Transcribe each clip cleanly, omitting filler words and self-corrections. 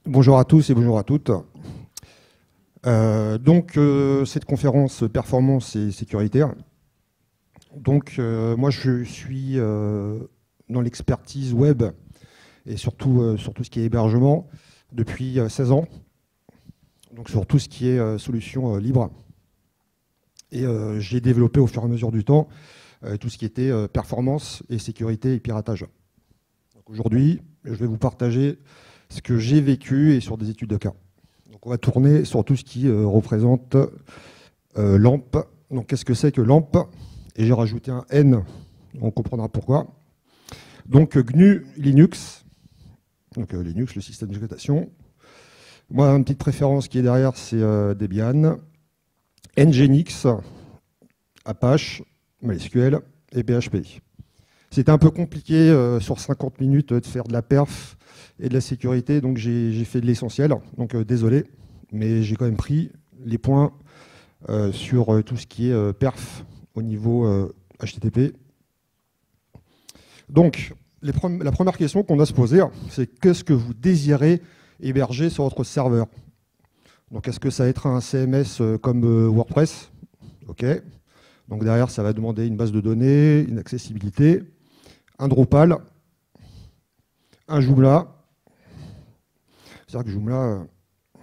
Bonjour à tous et bonjour à toutes. Cette conférence performance et sécuritaire. Moi, je suis dans l'expertise web et surtout sur tout ce qui est hébergement depuis 16 ans. Donc, sur tout ce qui est solutions libres. Et j'ai développé au fur et à mesure du temps tout ce qui était performance et sécurité et piratage. Aujourd'hui, je vais vous partager ce que j'ai vécu et sur des études de cas. Donc on va tourner sur tout ce qui représente LAMP. Donc qu'est-ce que c'est que LAMP? Et j'ai rajouté un N, on comprendra pourquoi. Donc GNU Linux, donc Linux, le système d'exploitation. Moi, une petite préférence qui est derrière, c'est Debian, Nginx, Apache, MySQL et PHP. C'était un peu compliqué sur 50 minutes de faire de la perf et de la sécurité, donc j'ai fait de l'essentiel. Donc désolé, mais j'ai quand même pris les points sur tout ce qui est perf au niveau HTTP. Donc, la première question qu'on a à se poser, c'est qu'est-ce que vous désirez héberger sur votre serveur? Donc, est-ce que ça va être un CMS comme WordPress? OK. Donc derrière, ça va demander une base de données, une accessibilité, un Drupal, un Joomla. C'est-à-dire que Joomla,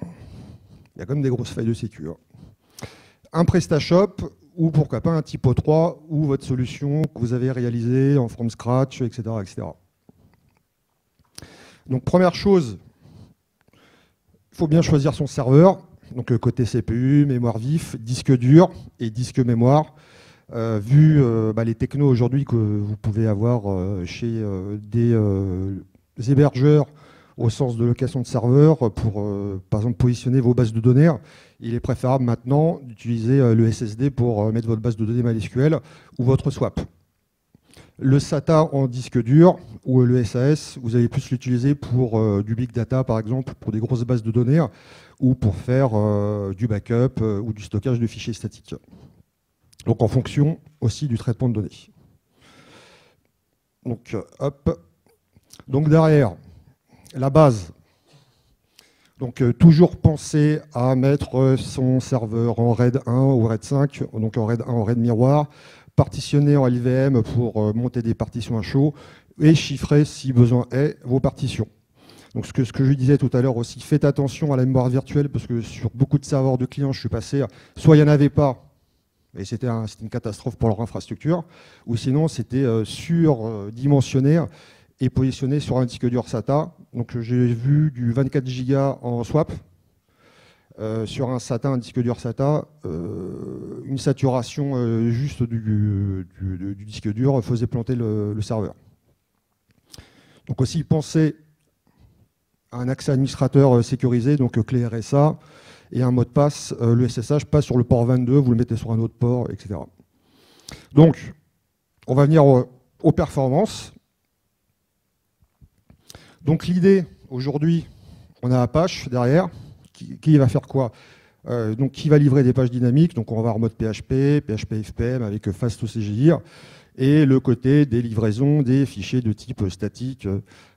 il y a quand même des grosses failles de sécu. Un PrestaShop, ou pourquoi pas un Typo 3, ou votre solution que vous avez réalisée en from scratch, etc., etc. Donc première chose, il faut bien choisir son serveur. Donc côté CPU, mémoire vif, disque dur et disque mémoire. Vu les technos aujourd'hui que vous pouvez avoir chez des hébergeurs au sens de location de serveurs pour, par exemple, positionner vos bases de données, il est préférable maintenant d'utiliser le SSD pour mettre votre base de données MySQL ou votre swap. Le SATA en disque dur ou le SAS, vous allez plus l'utiliser pour du big data, par exemple, pour des grosses bases de données ou pour faire du backup ou du stockage de fichiers statiques. Donc en fonction aussi du traitement de données. Donc hop. Donc derrière, la base. Donc toujours penser à mettre son serveur en RAID 1 ou RAID 5, donc en RAID 1 en RAID miroir, partitionner en LVM pour monter des partitions à chaud et chiffrer, si besoin est, vos partitions. Donc ce que je disais tout à l'heure aussi, faites attention à la mémoire virtuelle parce que sur beaucoup de serveurs de clients, je suis passé, soit il n'y en avait pas, et c'était une catastrophe pour leur infrastructure, ou sinon c'était surdimensionné et positionné sur un disque dur SATA. Donc j'ai vu du 24 Go en swap, sur un SATA, un disque dur SATA, une saturation juste du disque dur faisait planter le serveur. Donc aussi pensez à un accès administrateur sécurisé, donc clé RSA, et un mot de passe, le SSH passe sur le port 22, vous le mettez sur un autre port, etc. Donc, on va venir aux performances. Donc l'idée, aujourd'hui, on a Apache derrière, qui va faire quoi? Donc qui va livrer des pages dynamiques, donc on va avoir mode PHP, PHP FPM avec FastCGI, et le côté des livraisons des fichiers de type statique,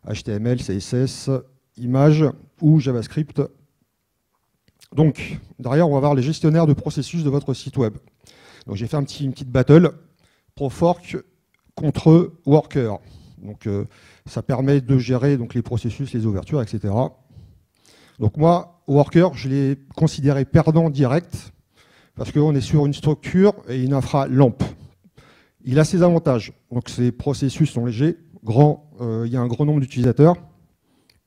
HTML, CSS, images ou JavaScript. Donc, derrière, on va voir les gestionnaires de processus de votre site web. Donc, j'ai fait une petite battle, Profork contre Worker. Donc, ça permet de gérer donc, les processus, les ouvertures, etc. Donc, moi, Worker, je l'ai considéré perdant direct parce qu'on est sur une structure et une infra LAMP. Il a ses avantages. Donc, ces processus sont légers, grands, il y a un grand nombre d'utilisateurs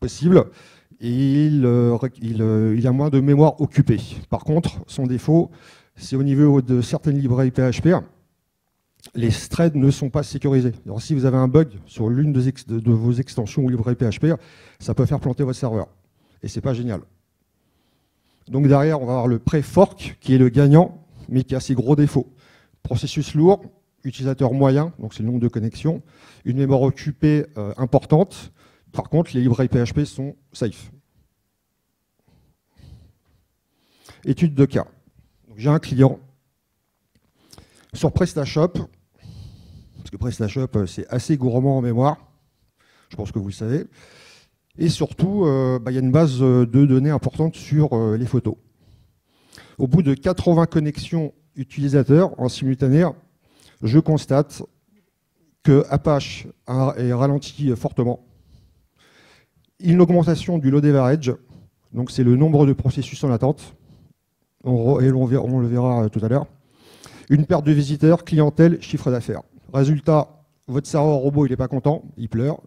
possible. Et il a moins de mémoire occupée. Par contre, son défaut, c'est au niveau de certaines librairies PHP, les threads ne sont pas sécurisés. Alors, si vous avez un bug sur l'une de vos extensions ou librairies PHP, ça peut faire planter votre serveur. Et ce n'est pas génial. Donc derrière, on va avoir le pré-fork, qui est le gagnant, mais qui a ses gros défauts. Processus lourd, utilisateur moyen, donc c'est le nombre de connexions, une mémoire occupée importante. Par contre, les librairies PHP sont safe. Étude de cas. J'ai un client sur PrestaShop, parce que PrestaShop, c'est assez gourmand en mémoire, je pense que vous le savez. Et surtout, il y a une base de données importante sur les photos. Au bout de 80 connexions utilisateurs en simultané, je constate que Apache est ralenti fortement. Une augmentation du load average, donc c'est le nombre de processus en attente, et on le verra tout à l'heure. Une perte de visiteurs, clientèle, chiffre d'affaires. Résultat, votre serveur robot, il n'est pas content, il pleure,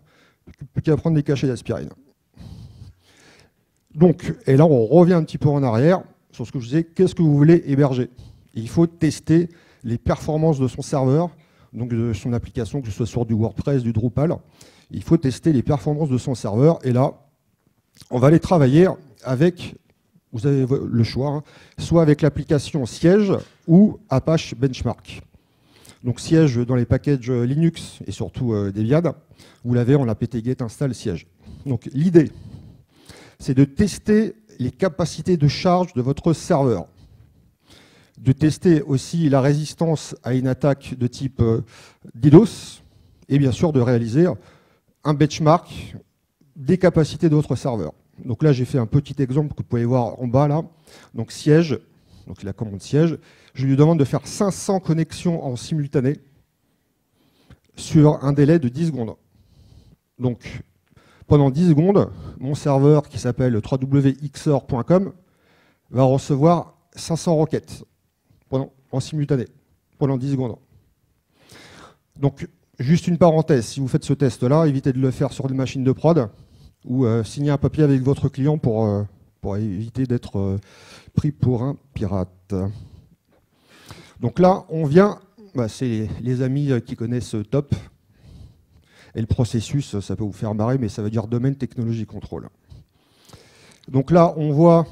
plus qu'à prendre des cachets d'aspirine. Donc, et là, on revient un petit peu en arrière sur ce que je disais, qu'est-ce que vous voulez héberger? Il faut tester les performances de son serveur, donc de son application, que ce soit sur du WordPress, du Drupal. Il faut tester les performances de son serveur, et là, on va aller travailler avec, vous avez le choix, hein, soit avec l'application Siège ou Apache Benchmark. Donc Siège dans les packages Linux et surtout Debian, vous l'avez en apt-get install Siège. Donc l'idée, c'est de tester les capacités de charge de votre serveur, de tester aussi la résistance à une attaque de type DDoS, et bien sûr de réaliser un benchmark des capacités de votre serveur. Donc là, j'ai fait un petit exemple que vous pouvez voir en bas là. Donc Siège, donc la commande Siège, je lui demande de faire 500 connexions en simultané sur un délai de 10 secondes. Donc pendant 10 secondes, mon serveur qui s'appelle www.xor.com va recevoir 500 requêtes en simultané pendant 10 secondes. Donc, juste une parenthèse, si vous faites ce test-là, évitez de le faire sur une machine de prod ou signez un papier avec votre client pour éviter d'être pris pour un pirate. Donc là, on vient, c'est les amis qui connaissent TOP. Et le processus, ça peut vous faire marrer, mais ça veut dire domaine technologie contrôle. Donc là, on voit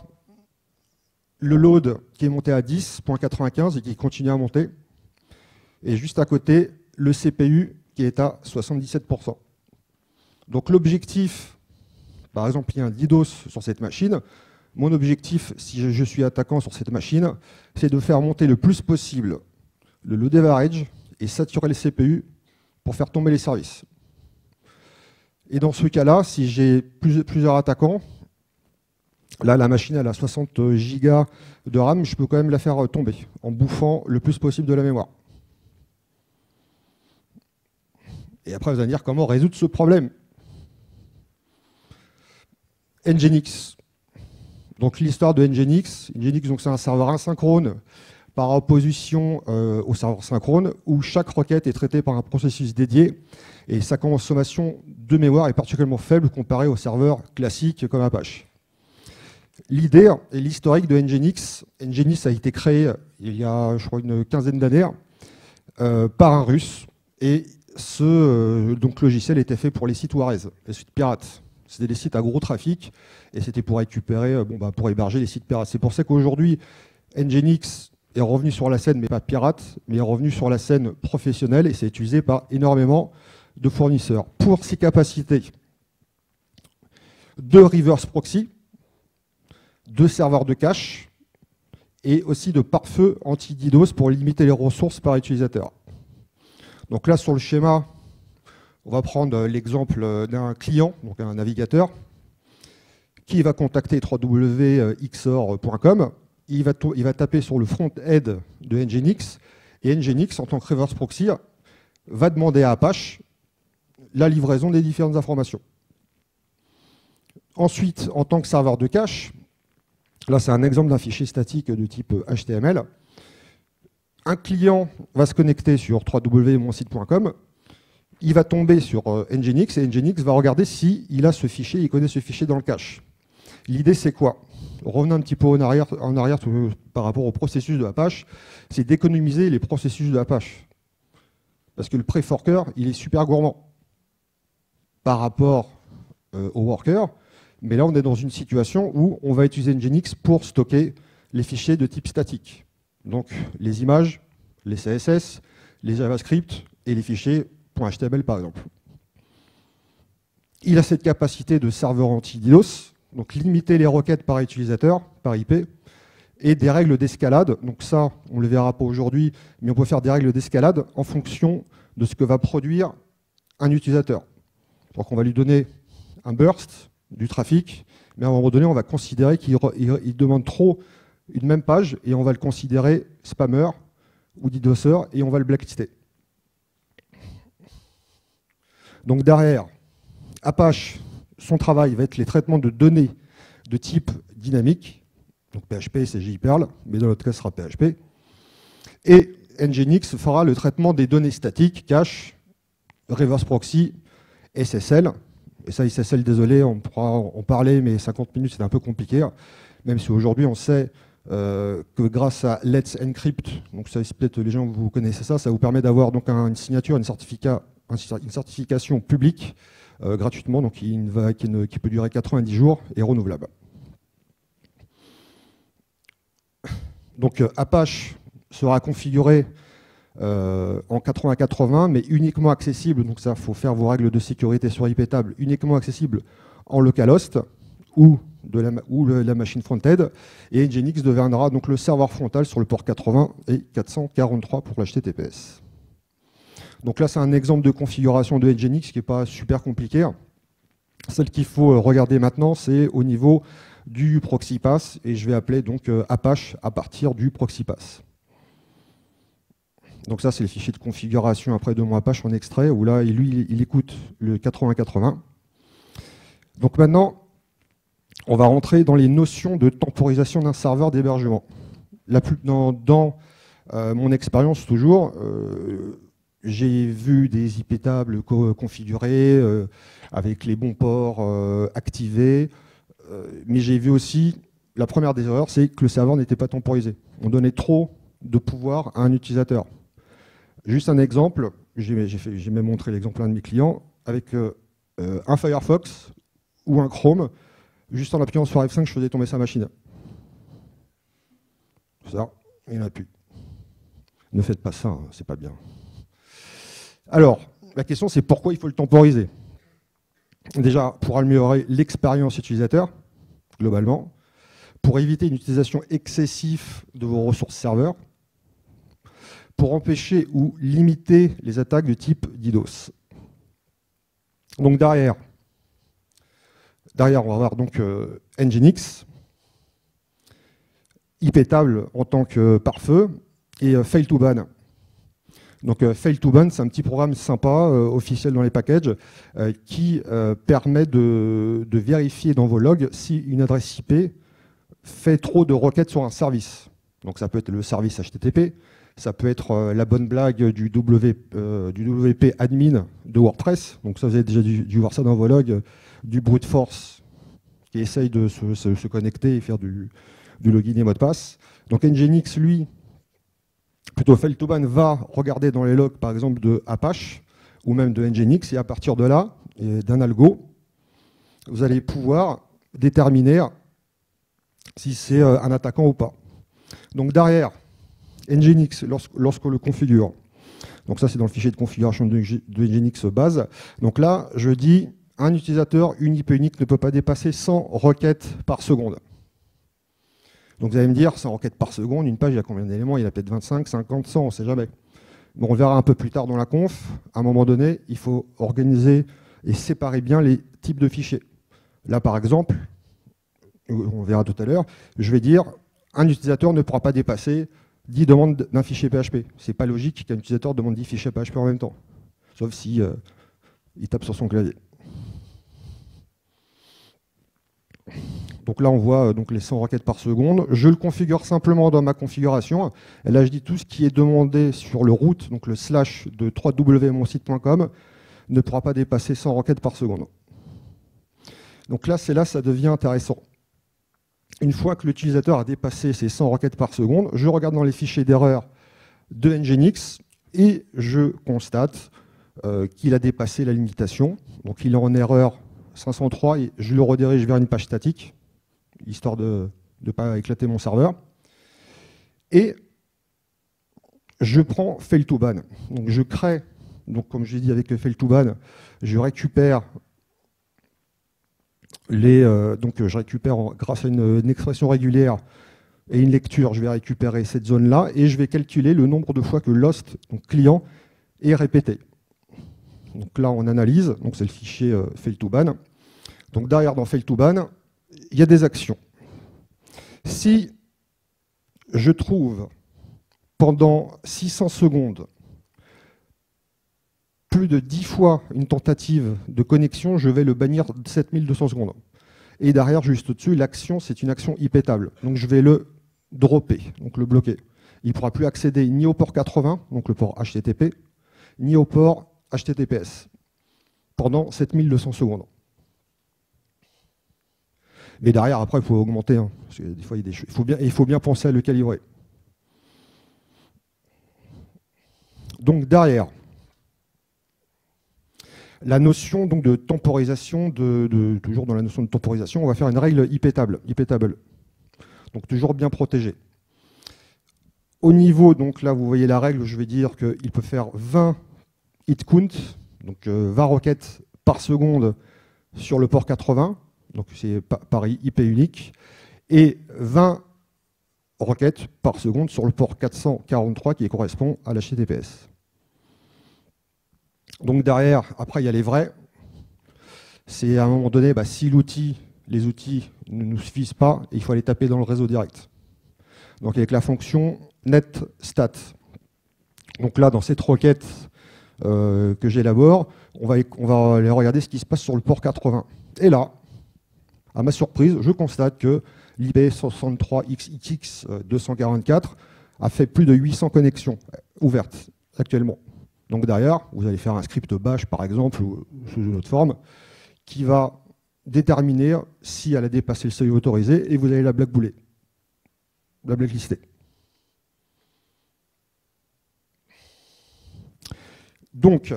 le load qui est monté à 10.95 et qui continue à monter. Et juste à côté, le CPU qui est à 77%. Donc l'objectif, par exemple, il y a un DDoS sur cette machine. Mon objectif, si je suis attaquant sur cette machine, c'est de faire monter le plus possible le load average et saturer le CPU pour faire tomber les services. Et dans ce cas-là, si j'ai plusieurs attaquants, là la machine elle a 60 Go de RAM, je peux quand même la faire tomber en bouffant le plus possible de la mémoire. Et après vous allez me dire comment résoudre ce problème. Nginx. Donc l'histoire de Nginx. Nginx, donc c'est un serveur asynchrone par opposition au serveur synchrone où chaque requête est traitée par un processus dédié et sa consommation de mémoire est particulièrement faible comparée aux serveurs classiques comme Apache. L'idée et l'historique de Nginx. Nginx a été créé il y a, je crois, une quinzaine d'années par un Russe et ce logiciel était fait pour les sites Warez, les sites pirates. C'était des sites à gros trafic et c'était pour récupérer, pour héberger les sites pirates. C'est pour ça qu'aujourd'hui, Nginx est revenu sur la scène, mais pas pirate, mais est revenu sur la scène professionnelle et c'est utilisé par énormément de fournisseurs. Pour ses capacités de reverse proxy, de serveurs de cache et aussi de pare-feu anti-DDoS pour limiter les ressources par utilisateur. Donc là, sur le schéma, on va prendre l'exemple d'un client, donc un navigateur, qui va contacter www.xor.com. Il va taper sur le front-end de Nginx, et Nginx, en tant que reverse proxy, va demander à Apache la livraison des différentes informations. Ensuite, en tant que serveur de cache, là c'est un exemple d'un fichier statique de type HTML, un client va se connecter sur www.monsite.com, il va tomber sur Nginx et Nginx va regarder s'il a ce fichier, il connaît ce fichier dans le cache. L'idée c'est quoi? Revenons un petit peu en arrière par rapport au processus de Apache, c'est d'économiser les processus de Apache. Parce que le pré-forker, il est super gourmand par rapport au worker, mais là on est dans une situation où on va utiliser Nginx pour stocker les fichiers de type statique. Donc les images, les CSS, les JavaScript et les fichiers .html par exemple. Il a cette capacité de serveur anti-DDoS, donc limiter les requêtes par utilisateur, par IP, et des règles d'escalade. Donc ça, on ne le verra pas aujourd'hui, mais on peut faire des règles d'escalade en fonction de ce que va produire un utilisateur. Donc on va lui donner un burst du trafic, mais à un moment donné, on va considérer qu'il demande trop une même page et on va le considérer spammer ou DDoSer et on va le blacklister. Donc derrière, Apache, son travail va être les traitements de données de type dynamique, donc PHP, CGI Perl, mais dans l'autre cas, ce sera PHP. Et Nginx fera le traitement des données statiques, cache, reverse proxy, SSL. Et ça, SSL, désolé, on pourra en parler, mais 50 minutes, c'est un peu compliqué. Même si aujourd'hui, on sait que grâce à Let's Encrypt, donc ça, peut-être les gens, vous connaissez ça, ça vous permet d'avoir donc une signature, une certification publique gratuitement, donc qui peut durer 90 jours et renouvelable. Donc Apache sera configuré en 80-80, mais uniquement accessible, donc ça, il faut faire vos règles de sécurité sur IP table, uniquement accessible en localhost ou la machine front-end, et Nginx deviendra donc le serveur frontal sur le port 80 et 443 pour l'HTTPS. Donc là, c'est un exemple de configuration de Nginx qui n'est pas super compliqué. Celle qu'il faut regarder maintenant, c'est au niveau du proxy pass, et je vais appeler donc Apache à partir du proxy pass. Donc ça, c'est le fichier de configuration après de mon Apache en extrait, où là, lui, il écoute le 80-80. Donc maintenant, on va rentrer dans les notions de temporisation d'un serveur d'hébergement. Dans mon expérience, toujours, j'ai vu des IP tables configurées, avec les bons ports activés, mais j'ai vu aussi, la première des erreurs, c'est que le serveur n'était pas temporisé. On donnait trop de pouvoir à un utilisateur. Juste un exemple, j'ai même montré l'exemple à un de mes clients, avec un Firefox ou un Chrome, juste en appuyant sur F5, je faisais tomber sa machine. Ça, il n'y en a plus. Ne faites pas ça, hein, c'est pas bien. Alors, la question c'est pourquoi il faut le temporiser. Déjà, pour améliorer l'expérience utilisateur, globalement, pour éviter une utilisation excessive de vos ressources serveurs, pour empêcher ou limiter les attaques de type DDoS. Donc derrière on va avoir donc Nginx, IP table en tant que pare-feu, et fail to ban. Donc fail to ban, c'est un petit programme sympa, officiel dans les packages, qui permet de vérifier dans vos logs si une adresse IP fait trop de requêtes sur un service. Donc ça peut être le service HTTP, ça peut être la bonne blague du WP admin de WordPress. Donc ça, vous avez déjà dû voir ça dans vos logs, du brute force qui essaye de se connecter et faire du login et mot de passe. Donc Nginx, lui, plutôt fail to ban, va regarder dans les logs, par exemple, de Apache ou même de Nginx, et à partir de là, d'un algo, vous allez pouvoir déterminer si c'est un attaquant ou pas. Donc derrière, Nginx, lorsqu'on le configure, donc ça c'est dans le fichier de configuration de Nginx base, donc là je dis un utilisateur, une IP unique ne peut pas dépasser 100 requêtes par seconde. Donc vous allez me dire, 100 requêtes par seconde, une page il y a combien d'éléments? Il y a peut-être 25, 50, 100, on ne sait jamais. Bon, on verra un peu plus tard dans la conf, à un moment donné, il faut organiser et séparer bien les types de fichiers. Là par exemple, on verra tout à l'heure, je vais dire, un utilisateur ne pourra pas dépasser 10 demandes d'un fichier PHP. Ce n'est pas logique qu'un utilisateur demande 10 fichiers PHP en même temps, sauf si il tape sur son clavier. Donc là, on voit donc les 100 requêtes par seconde. Je le configure simplement dans ma configuration. Et là, je dis tout ce qui est demandé sur le root, donc le slash de www.monsite.com, ne pourra pas dépasser 100 requêtes par seconde. Donc là, ça devient intéressant. Une fois que l'utilisateur a dépassé ces 100 requêtes par seconde, je regarde dans les fichiers d'erreur de Nginx et je constate qu'il a dépassé la limitation. Donc il est en erreur 503 et je le redirige vers une page statique, histoire de ne pas éclater mon serveur. Et je prends fail to ban. Donc je crée, donc comme je l'ai dit avec le fail to ban, je récupère grâce à une expression régulière et une lecture, je vais récupérer cette zone-là et je vais calculer le nombre de fois que l'host, donc client, est répété. Donc là, on analyse, donc c'est le fichier fail to ban. Donc derrière, dans Fail to Ban, il y a des actions. Si je trouve pendant 600 secondes plus de 10 fois une tentative de connexion, je vais le bannir 7200 secondes. Et derrière, juste au-dessus, l'action, c'est une action IP-table. Donc je vais le dropper, donc le bloquer. Il ne pourra plus accéder ni au port 80, donc le port HTTP, ni au port HTTPS pendant 7200 secondes. Mais derrière, après, il faut augmenter. Hein, parce que des fois, il faut bien penser à le calibrer. Donc derrière, la notion donc, de temporisation, toujours dans la notion de temporisation, on va faire une règle IP-table. Donc toujours bien protégé. Au niveau, donc là vous voyez la règle, je vais dire qu'il peut faire 20 hit count, donc 20 requêtes par seconde sur le port 80, donc c'est pareil, IP unique, et 20 requêtes par seconde sur le port 443 qui correspond à l'HTTPS. Donc derrière, après il y a les vrais. C'est à un moment donné, si les outils ne nous suffisent pas, il faut aller taper dans le réseau direct. Donc avec la fonction netstat. Donc là, dans cette requête que j'élabore, on va aller regarder ce qui se passe sur le port 80. Et là, à ma surprise, je constate que l'IP63XX244 a fait plus de 800 connexions ouvertes actuellement. Donc derrière, vous allez faire un script bash, par exemple, ou sous une autre forme, qui va déterminer si elle a dépassé le seuil autorisé, et vous allez la blacklister. Donc,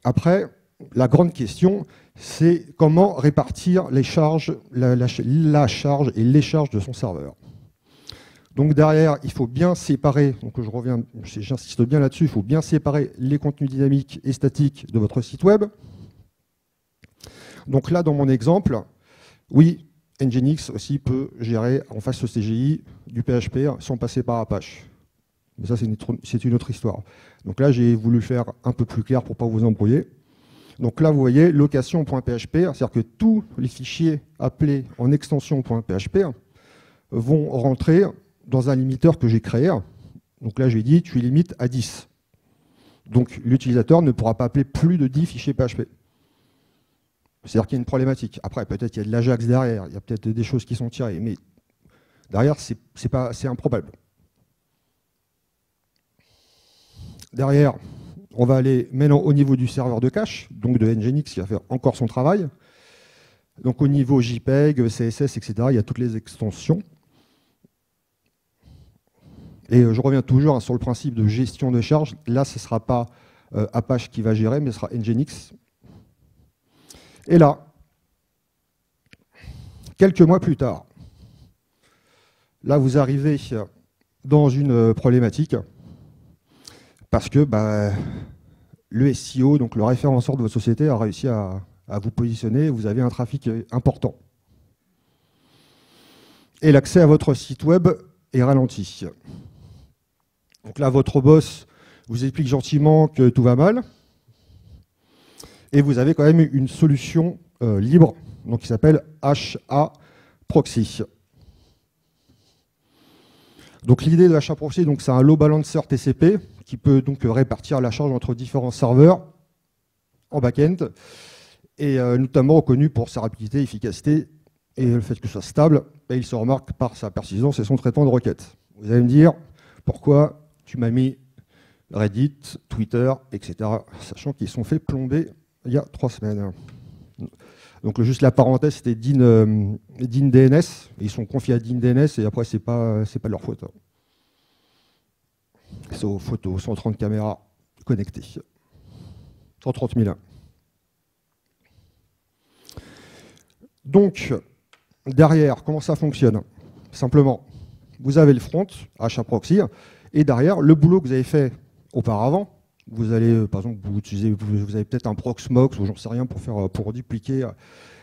après, la grande question, c'est comment répartir les charges, la charge et les charges de son serveur. Donc derrière, il faut bien séparer, donc j'insiste bien là-dessus, il faut bien séparer les contenus dynamiques et statiques de votre site web. Donc là, dans mon exemple, oui, Nginx aussi peut gérer en face au CGI du PHP sans passer par Apache. Mais ça, c'est une autre histoire. Donc là, j'ai voulu faire un peu plus clair pour ne pas vous embrouiller. Donc là, vous voyez, location.php, c'est-à-dire que tous les fichiers appelés en extension.php vont rentrer dans un limiteur que j'ai créé. Donc là, j'ai dit, tu limites à 10. Donc l'utilisateur ne pourra pas appeler plus de 10 fichiers PHP. C'est-à-dire qu'il y a une problématique. Après, peut-être qu'il y a de l'Ajax derrière, il y a peut-être des choses qui sont tirées, mais derrière, c'est improbable. Derrière, on va aller maintenant au niveau du serveur de cache, donc de Nginx qui va faire encore son travail. Donc au niveau JPEG, CSS, etc., il y a toutes les extensions. Et je reviens toujours sur le principe de gestion de charge. Là, ce ne sera pas Apache qui va gérer, mais ce sera Nginx. Et là, quelques mois plus tard, là, vous arrivez dans une problématique parce que le SEO, donc le référenceur de votre société, a réussi à vous positionner, vous avez un trafic important. Et l'accès à votre site web est ralenti. Donc là, votre boss vous explique gentiment que tout va mal, et vous avez quand même une solution libre, donc qui s'appelle HAProxy. Donc l'idée de HAProxy, c'est un load balancer TCP qui peut donc répartir la charge entre différents serveurs en back-end, et notamment reconnu pour sa rapidité, efficacité et le fait que ce soit stable. Et il se remarque par sa persistance et son traitement de requêtes. Vous allez me dire pourquoi tu m'as mis Reddit, Twitter, etc., sachant qu'ils sont fait plomber il y a 3 semaines. Donc juste la parenthèse, c'était DNS. Ils sont confiés à DNS et après, c'est pas de leur faute. C'est aux photos, 130 caméras connectées. 130 000. Donc, derrière, comment ça fonctionne? Simplement, vous avez le front, HAProxy, et derrière, le boulot que vous avez fait auparavant, vous allez, par exemple, vous avez peut-être un Proxmox ou j'en sais rien pour dupliquer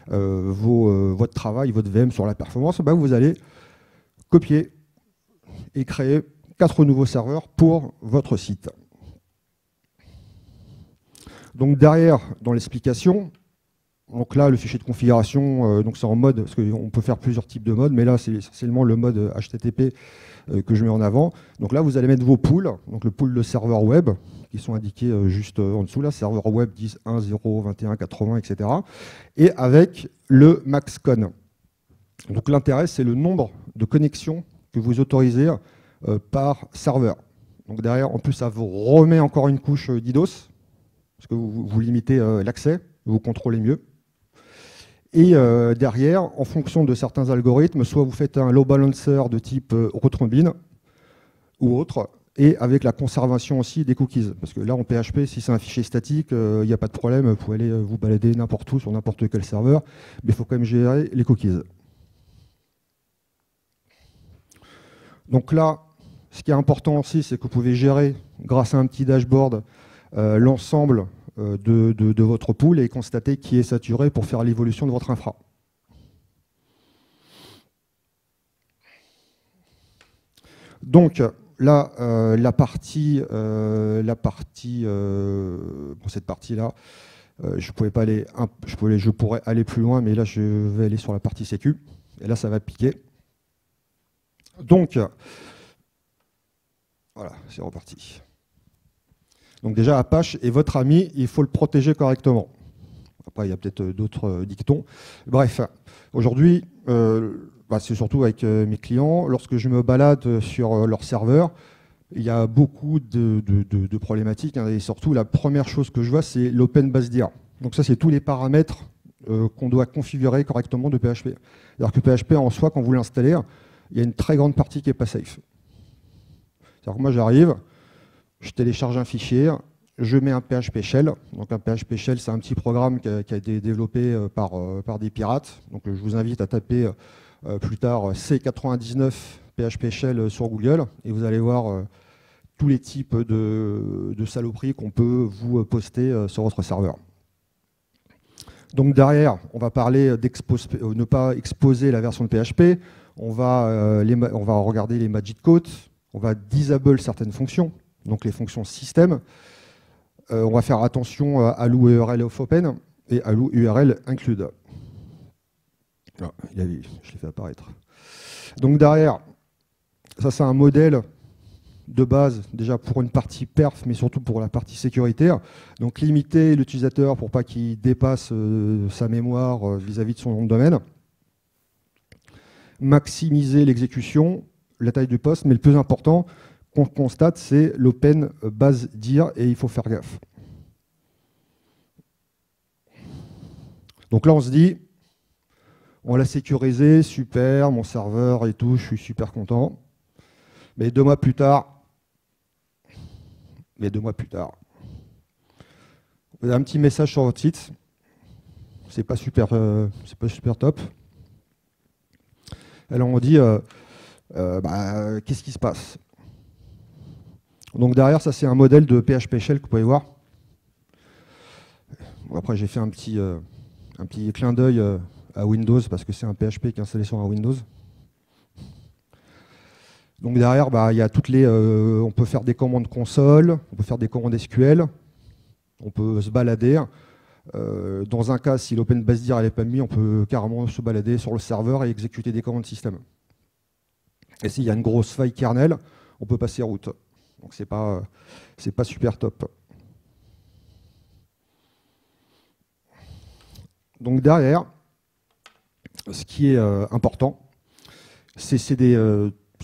votre travail, votre VM sur la performance. Vous allez copier et créer 4 nouveaux serveurs pour votre site. Donc derrière, dans l'explication, Donc là, le fichier de configuration, donc c'est en mode, parce qu'on peut faire plusieurs types de modes, mais là, c'est essentiellement le mode HTTP que je mets en avant. Donc là, vous allez mettre vos pools, donc le pool de serveurs web, qui sont indiqués juste en dessous, là, serveur web 10, 1, 0, 21, 80, etc. Et avec le maxcon. Donc l'intérêt, c'est le nombre de connexions que vous autorisez par serveur. Donc derrière, en plus, ça vous remet encore une couche d'IDOS, parce que vous limitez l'accès, vous contrôlez mieux. Et derrière, en fonction de certains algorithmes, soit vous faites un load balancer de type Rotrombine ou autre, et avec la conservation aussi des cookies. Parce que là, en PHP, si c'est un fichier statique, il n'y a pas de problème, vous pouvez aller vous balader n'importe où, sur n'importe quel serveur, mais il faut quand même gérer les cookies. Donc là, ce qui est important aussi, c'est que vous pouvez gérer, grâce à un petit dashboard, l'ensemble de votre pool et constater qui est saturé pour faire l'évolution de votre infra. Donc là, cette partie-là, je pourrais aller plus loin, mais là je vais aller sur la partie sécu, et là ça va piquer. Donc, voilà, c'est reparti. Donc déjà, Apache est votre ami, il faut le protéger correctement. Après, il y a peut-être d'autres dictons. Bref, aujourd'hui, c'est surtout avec mes clients. Lorsque je me balade sur leur serveur, il y a beaucoup de problématiques. Et surtout, la première chose que je vois, c'est l'OpenBasDIR. Donc ça, c'est tous les paramètres qu'on doit configurer correctement de PHP. C'est-à-dire que PHP, en soi, quand vous l'installez, il y a une très grande partie qui n'est pas safe. C'est-à-dire que moi, j'arrive, je télécharge un fichier, je mets un PHP Shell. Donc un PHP Shell, c'est un petit programme qui a été développé par des pirates. Donc je vous invite à taper plus tard C99 PHP Shell sur Google et vous allez voir tous les types de saloperies qu'on peut vous poster sur votre serveur. Donc derrière, on va parler ne pas exposer la version de PHP. On va regarder les magic codes. On va disable certaines fonctions, donc les fonctions système. On va faire attention à l'URL of open et à l'URL include. Ah, je l'ai fait apparaître. Donc derrière, ça c'est un modèle de base déjà pour une partie perf, mais surtout pour la partie sécuritaire. Donc limiter l'utilisateur pour pas qu'il dépasse sa mémoire vis-à-vis de son nom de domaine. Maximiser l'exécution, la taille du poste, mais le plus important qu'on constate, c'est l'OpenBasDIR et il faut faire gaffe. Donc là, on se dit, on l'a sécurisé, super, mon serveur et tout, je suis super content. Mais 2 mois plus tard, vous avez un petit message sur votre site. C'est pas super top. Alors on dit, qu'est-ce qui se passe? Donc derrière, ça c'est un modèle de PHP Shell que vous pouvez voir. Bon, après j'ai fait un petit clin d'œil à Windows parce que c'est un PHP qui est installé sur un Windows. Donc derrière, il y a toutes les, on peut faire des commandes console, on peut faire des commandes SQL, on peut se balader. Dans un cas, si l'OpenBasDIR n'est pas mis, on peut carrément se balader sur le serveur et exécuter des commandes système. Et s'il y a une grosse faille kernel, on peut passer route. Donc c'est pas super top. Donc derrière, ce qui est important, c'est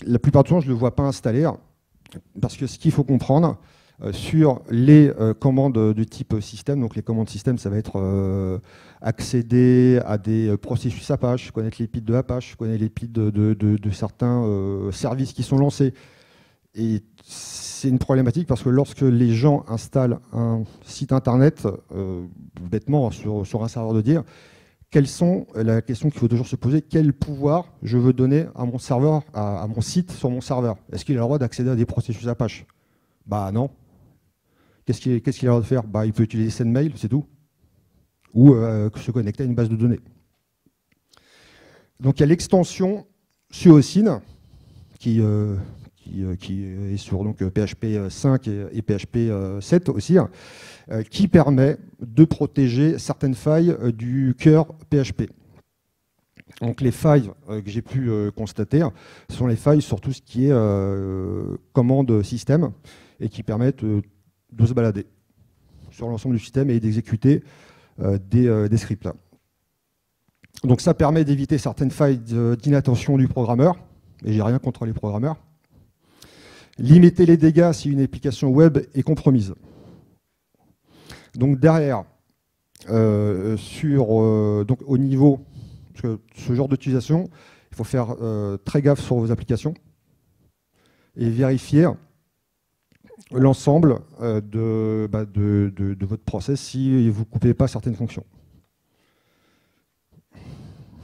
la plupart du temps, je ne le vois pas installer, parce que ce qu'il faut comprendre, sur les commandes de type système, donc les commandes système, ça va être accéder à des processus Apache, connaître les PID de Apache, connaître les PID de certains services qui sont lancés. Et c'est une problématique parce que lorsque les gens installent un site internet, bêtement sur un serveur de dire, la question qu'il faut toujours se poser, quel pouvoir je veux donner à mon serveur, à mon site sur mon serveur? Est-ce qu'il a le droit d'accéder à des processus Apache? Bah non. Qu'est-ce qu'il a le droit de faire? Il peut utiliser SendMail, c'est tout. Ou se connecter à une base de données. Donc il y a l'extension Suocine qui qui est sur donc, PHP 5 et PHP 7 aussi, qui permet de protéger certaines failles du cœur PHP. Donc les failles que j'ai pu constater sont les failles sur tout ce qui est commande système et qui permettent de se balader sur l'ensemble du système et d'exécuter des scripts. Donc ça permet d'éviter certaines failles d'inattention du programmeur, et j'ai rien contre les programmeurs. Limiter les dégâts si une application web est compromise. Donc derrière, donc au niveau, parce que ce genre d'utilisation, il faut faire très gaffe sur vos applications et vérifier l'ensemble de votre process si vous ne coupez pas certaines fonctions.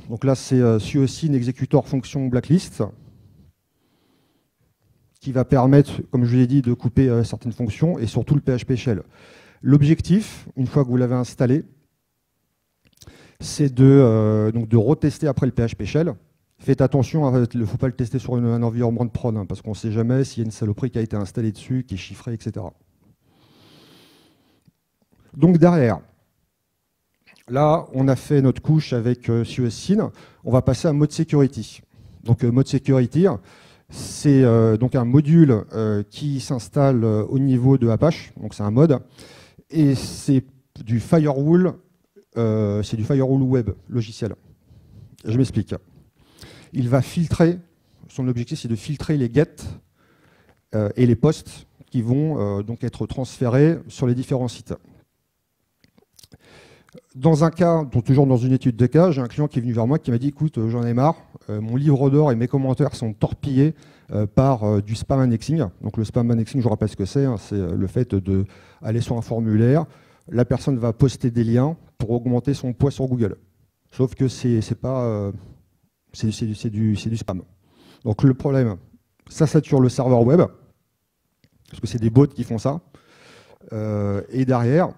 Donc là, c'est suocin executor function blacklist qui va permettre, comme je vous l'ai dit, de couper certaines fonctions et surtout le PHP shell. L'objectif, une fois que vous l'avez installé, c'est de retester après le PHP shell. Faites attention, il ne faut pas le tester sur un environnement de prod, parce qu'on ne sait jamais s'il y a une saloperie qui a été installée dessus, qui est chiffrée, etc. Donc derrière, là, on a fait notre couche avec suocin. On va passer à mode security. Donc mode security, c'est donc un module qui s'installe au niveau de Apache. Donc c'est un mode. Et c'est du firewall web logiciel. Je m'explique. Il va filtrer, son objectif c'est de filtrer les get et les posts qui vont donc être transférés sur les différents sites. Dans un cas, donc toujours dans une étude de cas, j'ai un client qui est venu vers moi qui m'a dit écoute, j'en ai marre, mon livre d'or et mes commentaires sont torpillés par du spam annexing. Donc le spam annexing, je vous rappelle ce que c'est le fait d'aller sur un formulaire, la personne va poster des liens pour augmenter son poids sur Google. Sauf que c'est du spam. Donc le problème, ça sature le serveur web, parce que c'est des bots qui font ça, et derrière,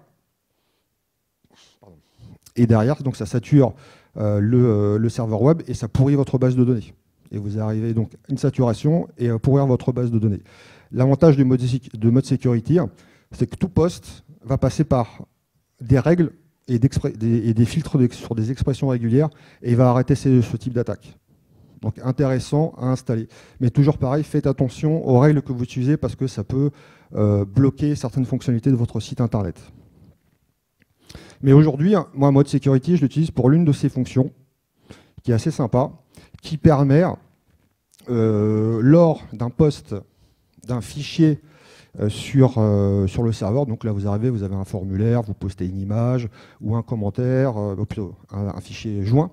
donc ça sature le serveur web et ça pourrit votre base de données. Et vous arrivez donc à une saturation et à pourrir votre base de données. L'avantage du mode security, c'est que tout poste va passer par des règles et des filtres sur des expressions régulières et il va arrêter ce type d'attaque. Donc intéressant à installer. Mais toujours pareil, faites attention aux règles que vous utilisez parce que ça peut bloquer certaines fonctionnalités de votre site internet. Mais aujourd'hui, moi, mode security, je l'utilise pour l'une de ces fonctions, qui est assez sympa, qui permet, lors d'un post d'un fichier sur le serveur, donc là vous arrivez, vous avez un formulaire, vous postez une image ou un commentaire, plutôt un fichier joint,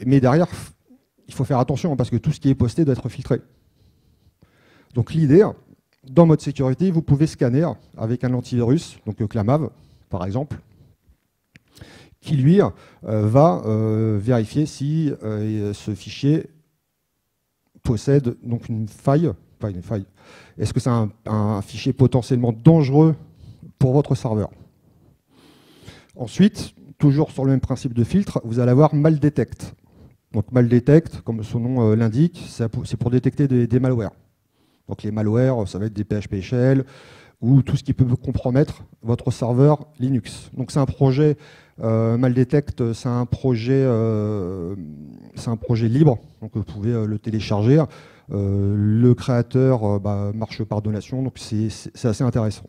mais derrière, il faut faire attention parce que tout ce qui est posté doit être filtré. Donc l'idée, dans mode security, vous pouvez scanner avec un antivirus, donc Clamav par exemple, qui lui va vérifier si ce fichier possède donc une faille, pas une faille, est-ce que c'est un fichier potentiellement dangereux pour votre serveur. Ensuite, toujours sur le même principe de filtre, vous allez avoir maldetect. Donc maldetect, comme son nom l'indique, c'est pour détecter des malwares. Donc les malwares, ça va être des PHP shell ou tout ce qui peut compromettre votre serveur Linux. Donc c'est un projet maldetect, c'est un projet libre, donc vous pouvez le télécharger. Le créateur marche par donation, donc c'est assez intéressant.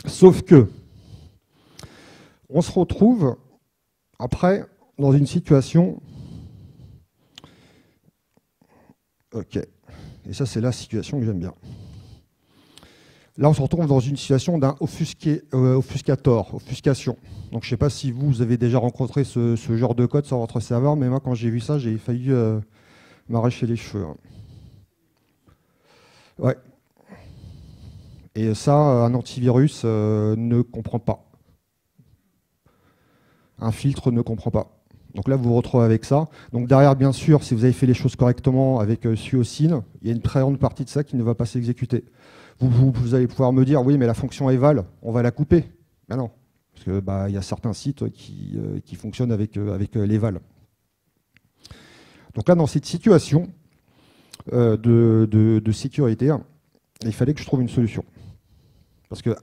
Sauf que on se retrouve après dans une situation. Ok. Et ça, c'est la situation que j'aime bien. Là, on se retrouve dans une situation d'un obfuscator, obfuscation. Donc, je ne sais pas si vous avez déjà rencontré ce genre de code sur votre serveur, mais moi, quand j'ai vu ça, j'ai failli m'arracher les cheveux. Ouais. Et ça, un antivirus ne comprend pas. Un filtre ne comprend pas. Donc là, vous vous retrouvez avec ça. Donc derrière, bien sûr, si vous avez fait les choses correctement avec suocin, il y a une très grande partie de ça qui ne va pas s'exécuter. Vous allez pouvoir me dire, oui, mais la fonction eval, on va la couper. Ben non, parce que y a certains sites qui fonctionnent avec l'eval. Donc là, dans cette situation, de sécurité. Et il fallait que je trouve une solution. Parce que,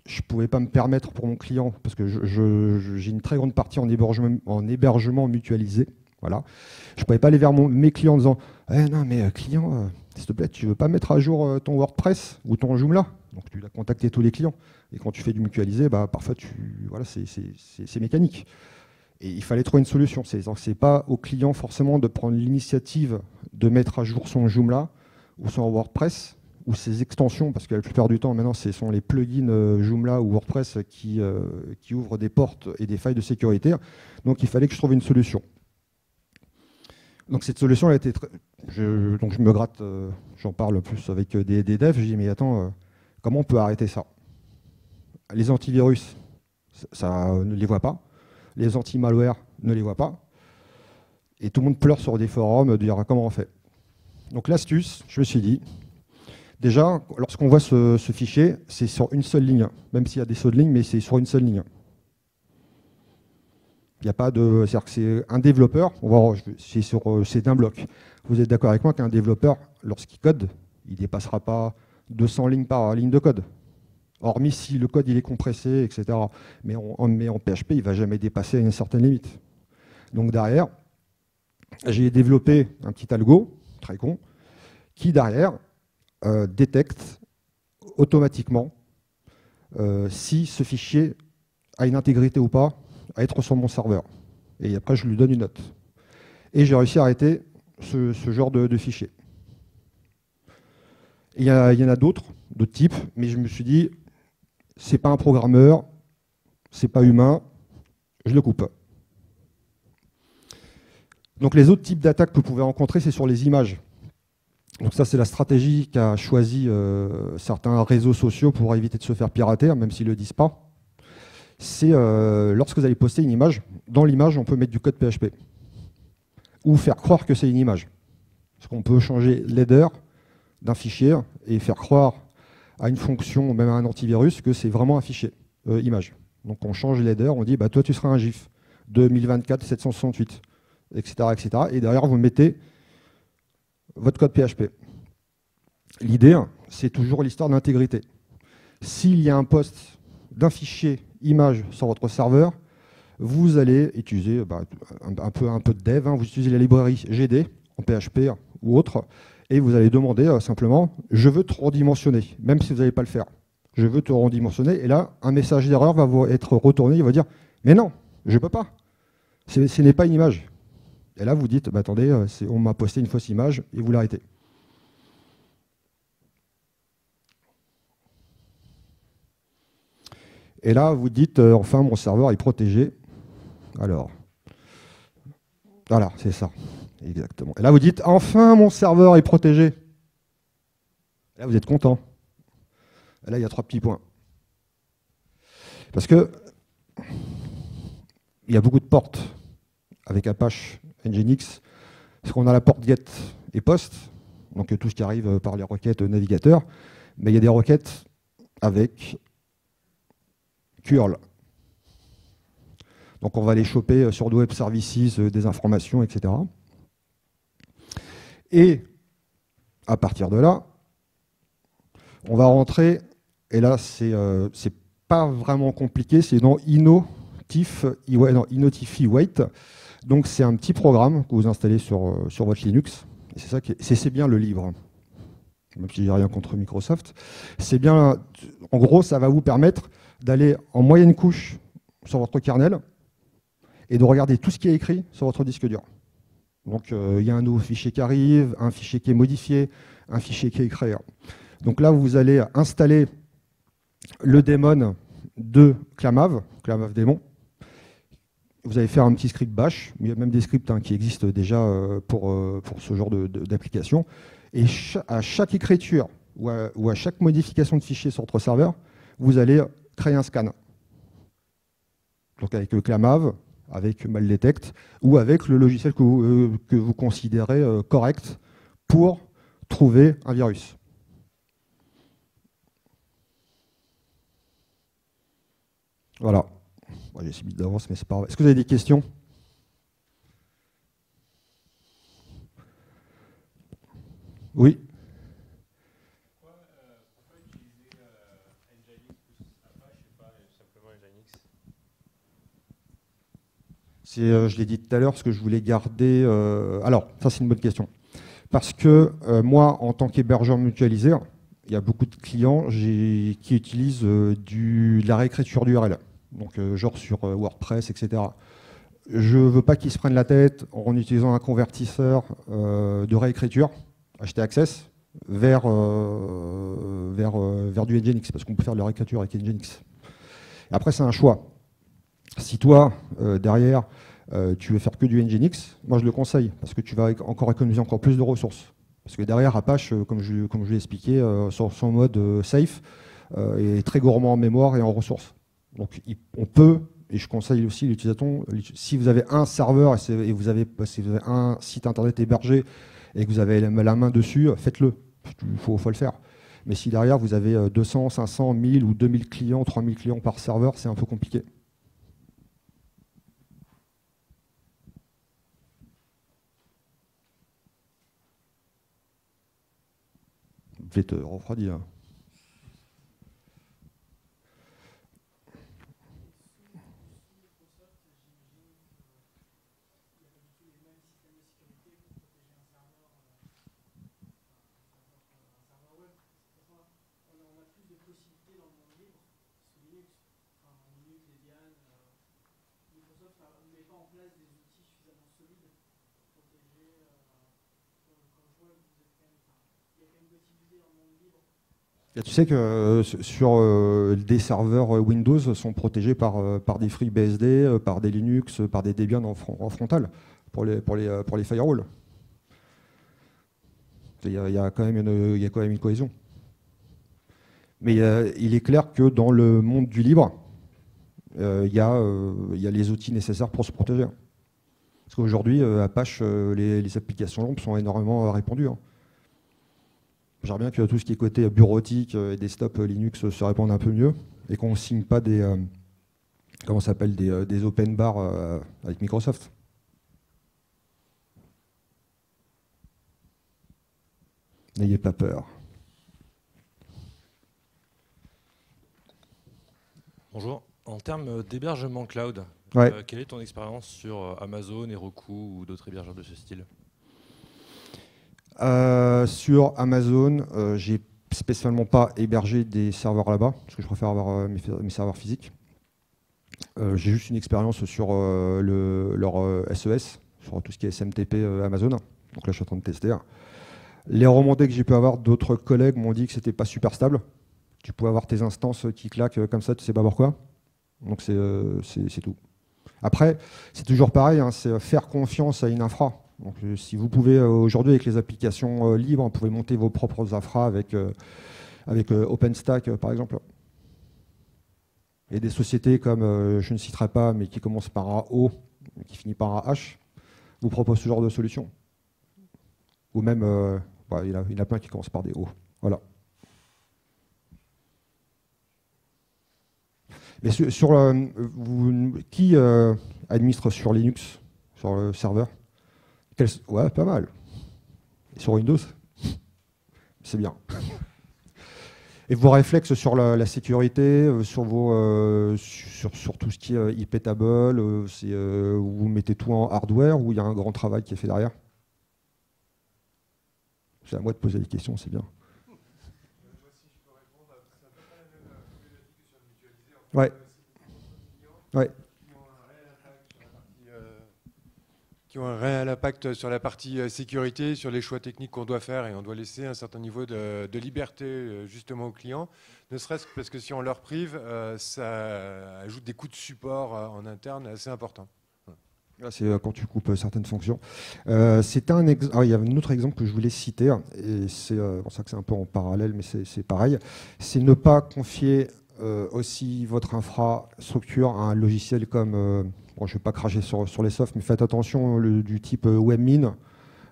je ne pouvais pas me permettre pour mon client, parce que j'ai une très grande partie en hébergement mutualisé. Voilà. Je ne pouvais pas aller vers mes clients en disant non, mais client, s'il te plaît, tu ne veux pas mettre à jour ton WordPress ou ton Joomla? Donc tu dois contacter tous les clients. Et quand tu fais du mutualisé, parfois, voilà, c'est mécanique. Et il fallait trouver une solution. Ce n'est pas au client forcément de prendre l'initiative de mettre à jour son Joomla ou son WordPress ou ses extensions, parce que la plupart du temps, maintenant, ce sont les plugins Joomla ou WordPress qui ouvrent des portes et des failles de sécurité. Donc il fallait que je trouve une solution. Donc cette solution, elle a été donc je me gratte, j'en parle plus avec des devs, je dis mais attends, comment on peut arrêter ça? Les antivirus, ça ne les voit pas. Les anti-malware ne les voient pas. Et tout le monde pleure sur des forums de dire comment on fait. Donc l'astuce, je me suis dit, déjà, lorsqu'on voit ce fichier, c'est sur une seule ligne. Même s'il y a des sauts de ligne, mais c'est sur une seule ligne. Il n'y a pas de. C'est-à-dire que c'est un développeur, c'est d'un bloc. Vous êtes d'accord avec moi qu'un développeur, lorsqu'il code, il ne dépassera pas 200 lignes par ligne de code. Hormis si le code il est compressé, etc. Mais en PHP, il ne va jamais dépasser une certaine limite. Donc derrière, j'ai développé un petit algo, très con, qui derrière détecte automatiquement si ce fichier a une intégrité ou pas à être sur mon serveur. Et après, je lui donne une note. Et j'ai réussi à arrêter ce genre de fichier. Il y en a d'autres types, mais je me suis dit, c'est pas un programmeur, c'est pas humain, je le coupe. Donc les autres types d'attaques que vous pouvez rencontrer, c'est sur les images. Donc ça, c'est la stratégie qu'a choisi certains réseaux sociaux pour éviter de se faire pirater, même s'ils ne le disent pas. C'est lorsque vous allez poster une image, dans l'image, on peut mettre du code PHP. Ou faire croire que c'est une image. Parce qu'on peut changer l'header d'un fichier et faire croire à une fonction, même à un antivirus, que c'est vraiment un fichier image. Donc on change l'header, on dit toi tu seras un GIF 2024-768, etc., etc. Et derrière vous mettez votre code PHP. L'idée, c'est toujours l'histoire d'intégrité. S'il y a un post d'un fichier image sur votre serveur, vous allez utiliser un peu de dev, vous utilisez la librairie GD en PHP ou autre, et vous allez demander simplement « je veux te redimensionner », même si vous n'allez pas le faire. « Je veux te redimensionner », et là, un message d'erreur va vous être retourné, il va dire « mais non, je ne peux pas, ce n'est pas une image ». Et là, vous dites « attendez, on m'a posté une fausse image » et vous l'arrêtez. Et là, vous dites enfin, mon serveur est protégé. Alors, voilà, c'est ça, exactement. Et là, vous dites enfin, mon serveur est protégé. Et là, vous êtes content. Et là, il y a 3 petits points. Parce que il y a beaucoup de portes avec Apache Nginx. Parce qu'on a la porte get et post, donc tout ce qui arrive par les requêtes navigateurs. Mais il y a des requêtes avec curl. Donc on va aller choper sur Web Services des informations, etc. Et à partir de là, on va rentrer, et là c'est pas vraiment compliqué, c'est dans inotify wait. Donc c'est un petit programme que vous installez sur votre Linux. C'est bien le livre, même si j'ai rien contre Microsoft. C'est bien, en gros, ça va vous permettre d'aller en moyenne couche sur votre kernel et de regarder tout ce qui est écrit sur votre disque dur. Donc il y a un nouveau fichier qui arrive, un fichier qui est modifié, un fichier qui est créé. Donc là, vous allez installer le daemon de Clamav daemon. Vous allez faire un petit script bash, il y a même des scripts qui existent déjà pour ce genre d'application. Et à chaque écriture ou à chaque modification de fichier sur votre serveur, vous allez créer un scan. Donc avec le Clamav, avec Maldetect, ou avec le logiciel que vous considérez correct pour trouver un virus. Voilà. Bon, j'ai 6 bits d'avance, mais c'est pas grave. Est-ce que vous avez des questions? Oui. Pourquoi utiliser Nginx plus Apache et pas simplement Nginx? Je l'ai dit tout à l'heure, parce que je voulais garder... alors, ça c'est une bonne question. Parce que moi, en tant qu'hébergeur mutualisé, il y a beaucoup de clients qui utilisent de la réécriture d'URL. Donc, genre sur WordPress, etc. Je ne veux pas qu'ils se prennent la tête en utilisant un convertisseur de réécriture, htaccess, vers du Nginx, parce qu'on peut faire de la réécriture avec Nginx. Après, c'est un choix. Si toi, derrière, tu veux faire que du Nginx, moi je le conseille, parce que tu vas encore économiser encore plus de ressources. Parce que derrière, Apache, comme je l'ai expliqué, sur son mode safe, est très gourmand en mémoire et en ressources. Donc on peut, et je conseille aussi l'utilisation, si vous avez un serveur et vous avez un site internet hébergé et que vous avez la main dessus, faites-le. Il faut le faire. Mais si derrière vous avez 200, 500, 1000 ou 2000 clients, 3000 clients par serveur, c'est un peu compliqué. Je vais te refroidir. Et tu sais que sur des serveurs Windows sont protégés par des FreeBSD, par des Linux, par des Debian en frontal pour les firewalls. Il y a quand même une cohésion. Mais il est clair que dans le monde du libre, il y a les outils nécessaires pour se protéger. Parce qu'aujourd'hui, Apache, les applications longues sont énormément répandues. J'aimerais bien que tout ce qui est côté bureautique et desktop Linux se répande un peu mieux et qu'on ne signe pas des open bars avec Microsoft. N'ayez pas peur. Bonjour. En termes d'hébergement cloud, Ouais. quelle est ton expérience sur Amazon, Heroku ou d'autres hébergeurs de ce style? Sur Amazon, j'ai spécialement pas hébergé des serveurs là-bas, parce que je préfère avoir mes serveurs physiques. J'ai juste une expérience sur leur SES, sur tout ce qui est SMTP Amazon. Donc là, je suis en train de tester. Les remontées que j'ai pu avoir d'autres collègues m'ont dit que c'était pas super stable. Tu pouvais avoir tes instances qui claquent comme ça, tu sais pas pourquoi. Donc c'est tout. Après, c'est toujours pareil, c'est faire confiance à une infra. Donc, si vous pouvez aujourd'hui avec les applications libres, vous pouvez monter vos propres infra avec OpenStack par exemple. Et des sociétés comme, je ne citerai pas, mais qui commencent par un O, qui finit par un H, vous proposent ce genre de solution. Ou même, il y en a plein qui commencent par des O. Voilà. Mais qui administre sur Linux, sur le serveur? Ouais, pas mal. Et sur Windows, c'est bien. Et vos réflexes sur la sécurité, sur tout ce qui est IP table, vous mettez tout en hardware ou il y a un grand travail qui est fait derrière? C'est à moi de poser les questions, c'est bien. Ouais. Ouais. Qui ont un réel impact sur la partie sécurité, sur les choix techniques qu'on doit faire, et on doit laisser un certain niveau de liberté justement aux clients, ne serait-ce que parce que si on leur prive, ça ajoute des coûts de support en interne assez importants. C'est quand tu coupes certaines fonctions. Il y a un autre exemple que je voulais citer, et c'est pour ça que c'est un peu en parallèle, mais c'est pareil. C'est ne pas confier aussi votre infrastructure à un logiciel comme, je ne vais pas cracher sur les softs, mais faites attention, du type Webmin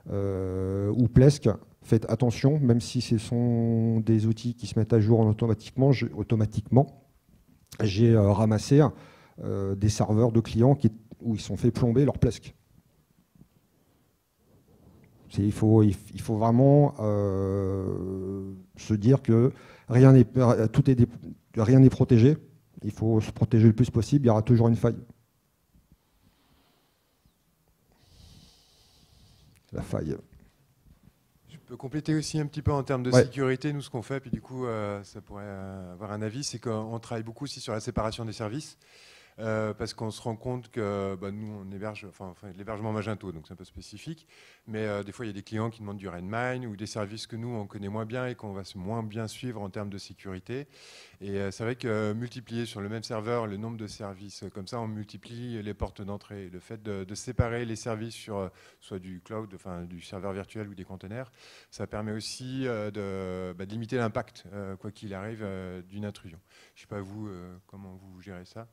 ou Plesk. Faites attention, même si ce sont des outils qui se mettent à jour automatiquement, j'ai ramassé des serveurs de clients où ils sont fait plomber leur Plesk. Il faut vraiment se dire que rien n'est protégé. Il faut se protéger le plus possible. Il y aura toujours une faille. La faille. Je peux compléter aussi un petit peu en termes de Ouais. sécurité, nous ce qu'on fait, puis du coup ça pourrait avoir un avis, c'est qu'on travaille beaucoup aussi sur la séparation des services. Parce qu'on se rend compte que nous, on héberge, l'hébergement Magento, donc c'est un peu spécifique, mais des fois, il y a des clients qui demandent du Redmine ou des services que nous, on connaît moins bien et qu'on va moins bien suivre en termes de sécurité. Et c'est vrai que multiplier sur le même serveur le nombre de services comme ça, on multiplie les portes d'entrée. Le fait de séparer les services sur soit du cloud, enfin du serveur virtuel ou des containers, ça permet aussi de limiter l'impact, quoi qu'il arrive, d'une intrusion. Je ne sais pas vous, comment vous gérez ça.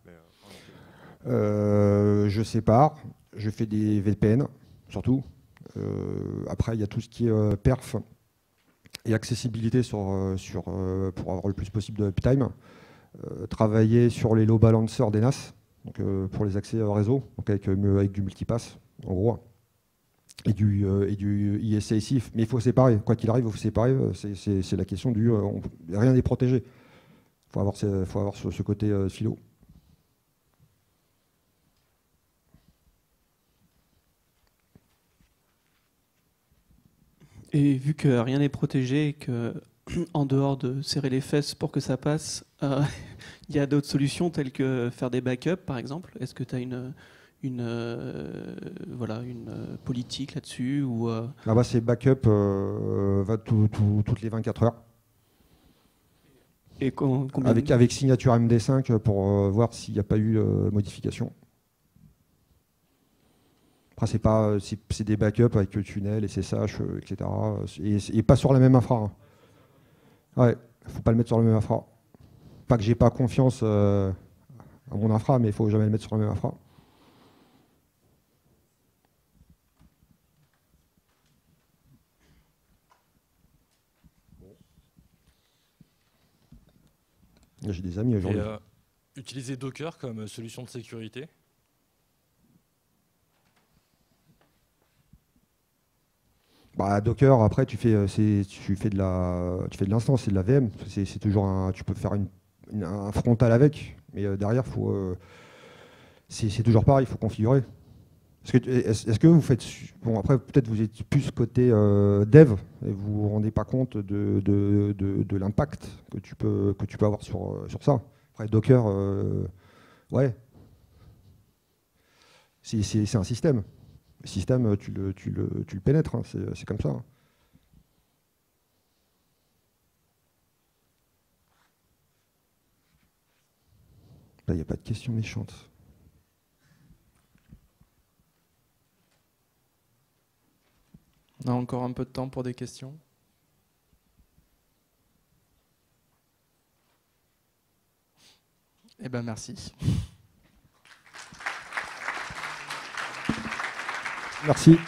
Je sépare, je fais des VPN, surtout. Après, il y a tout ce qui est perf et accessibilité pour avoir le plus possible de uptime. Travailler sur les load balancers des NAS, donc, pour les accès réseau, donc avec du multipass, en gros, et du ISA-ICIF. Mais il faut séparer, quoi qu'il arrive, il faut séparer. C'est la question du rien n'est protégé. Il faut avoir ce côté philo. Et vu que rien n'est protégé et que, en dehors de serrer les fesses pour que ça passe, il y a d'autres solutions telles que faire des backups, par exemple. Est-ce que tu as une politique là-dessus ou Là-bas, c'est backup toutes les 24 heures. Et combien Avec signature MD5 pour voir s'il n'y a pas eu modification. Après, c'est des backups avec le tunnel, SSH, etc. Et pas sur la même infra. Hein. Ouais, faut pas le mettre sur la même infra. Pas que j'ai pas confiance à mon infra, mais il faut jamais le mettre sur la même infra. J'ai des amis aujourd'hui. Utiliser Docker comme solution de sécurité. Docker, après, tu fais de l'instance, c'est de la VM. C'est toujours tu peux faire un frontal avec, mais derrière, c'est toujours pareil, il faut configurer. Est-ce que vous faites... Bon, après, peut-être vous êtes plus côté dev, et vous vous rendez pas compte de l'impact que tu peux avoir sur ça. Après, Docker, ouais, c'est un système. Le système, tu le pénètres, hein, c'est comme ça. Là, il n'y a pas de questions méchantes. On a encore un peu de temps pour des questions. Eh bien, merci. Merci.